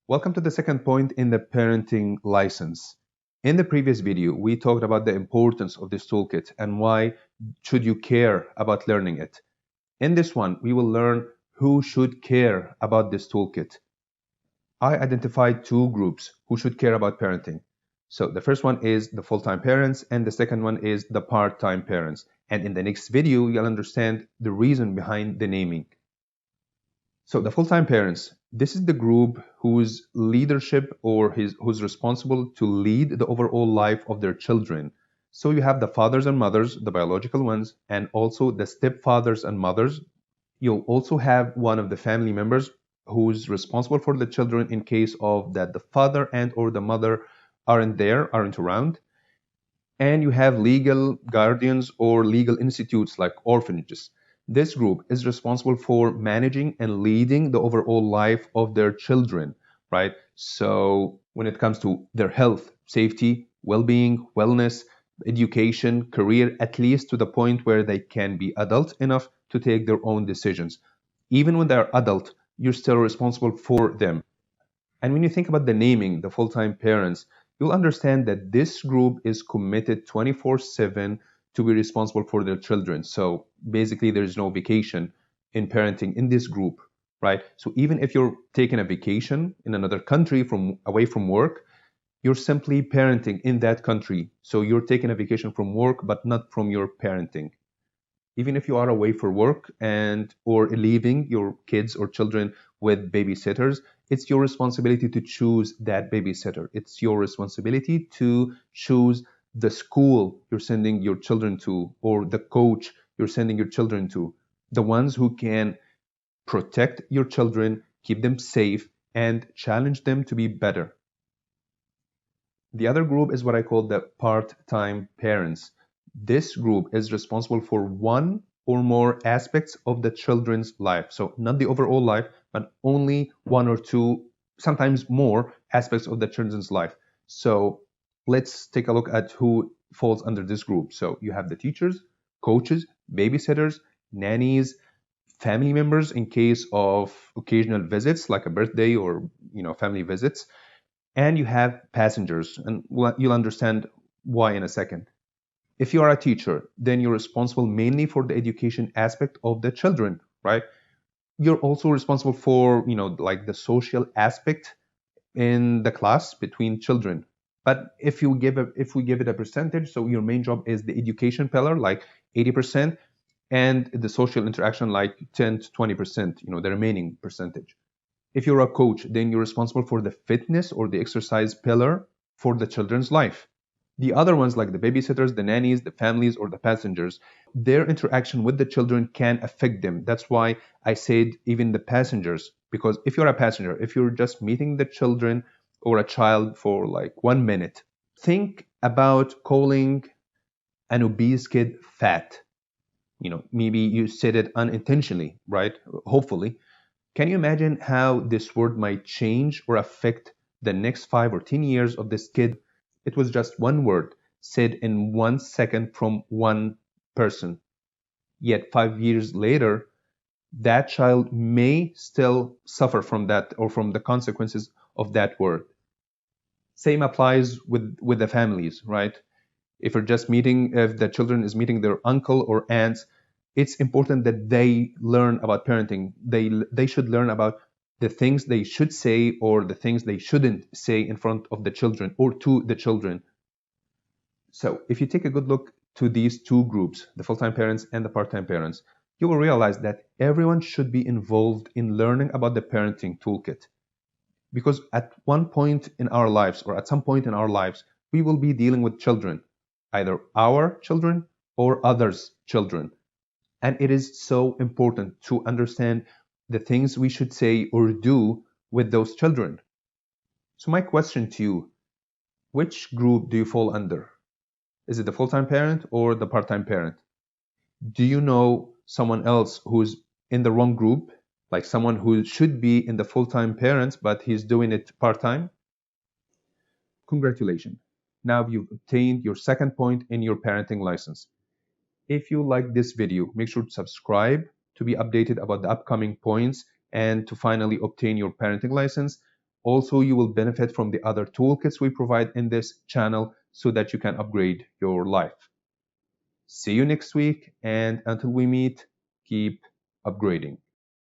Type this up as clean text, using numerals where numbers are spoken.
Welcome to the second point in the parenting license. In the previous video, we talked about the importance of this toolkit and why should you care about learning it. In this one, we will learn who should care about this toolkit. I identified two groups who should care about parenting. So the first one is the full-time parents and the second one is the part-time parents. And in the next video, you'll understand the reason behind the naming. So the full-time parents, this is the group whose leadership or who's responsible to lead the overall life of their children. So you have the fathers and mothers, the biological ones, and also the stepfathers and mothers. You'll also have one of the family members who's responsible for the children in case of that the father and or the mother aren't around. And you have legal guardians or legal institutes like orphanages. This group is responsible for managing and leading the overall life of their children, right? So when it comes to their health, safety, well-being, wellness, education, career, at least to the point where they can be adult enough to take their own decisions. Even when they're adult, you're still responsible for them. And when you think about the naming, the full-time parents, you'll understand that this group is committed 24/7 to be responsible for their children. So basically, there's no vacation in parenting in this group, right? So even if you're taking a vacation in another country from away from work, you're simply parenting in that country. So you're taking a vacation from work, but not from your parenting. Even if you are away for work and or leaving your kids or children with babysitters, it's your responsibility to choose that babysitter. It's your responsibility to choose the school you're sending your children to or the coach you're sending your children to, the ones who can protect your children, keep them safe, and challenge them to be better. The other group is what I call the part-time parents. This group is responsible for one or more aspects of the children's life. So not the overall life, but only one or two, sometimes more aspects of the children's life. So let's take a look at who falls under this group. So you have the teachers, coaches, babysitters, nannies, family members in case of occasional visits like a birthday or family visits, and you have passengers, and you'll understand why in a second. If you are a teacher, then you're responsible mainly for the education aspect of the children, right? You're also responsible for, like the social aspect in the class between children. But if we give it a percentage, so your main job is the education pillar, like 80%, and the social interaction, like 10 to 20%, the remaining percentage. If you're a coach, then you're responsible for the fitness or the exercise pillar for the children's life. The other ones, like the babysitters, the nannies, the families, or the passengers, their interaction with the children can affect them. That's why I said even the passengers, because if you're a passenger, if you're just meeting the children or a child for like 1 minute, think about calling an obese kid fat. Maybe you said it unintentionally, right? Hopefully. Can you imagine how this word might change or affect the next 5 or 10 years of this kid? It was just one word said in 1 second from one person. Yet 5 years later, that child may still suffer from that or from the consequences of that word. Same applies with the families, right? If the children is meeting their uncle or aunts, it's important that they learn about parenting. They should learn about the things they should say or the things they shouldn't say in front of the children or to the children. So if you take a good look to these two groups, the full-time parents and the part-time parents, you will realize that everyone should be involved in learning about the parenting toolkit. Because at one point in our lives or at some point in our lives, we will be dealing with children, either our children or others' children. And it is so important to understand the things we should say or do with those children. So my question to you, which group do you fall under? Is it the full-time parent or the part-time parent? Do you know someone else who's in the wrong group, like someone who should be in the full-time parents, but he's doing it part-time? Congratulations. Now you've obtained your second point in your parenting license. If you like this video, make sure to subscribe to be updated about the upcoming points and to finally obtain your parenting license. Also, you will benefit from the other toolkits we provide in this channel so that you can upgrade your life. See you next week, and until we meet, keep upgrading.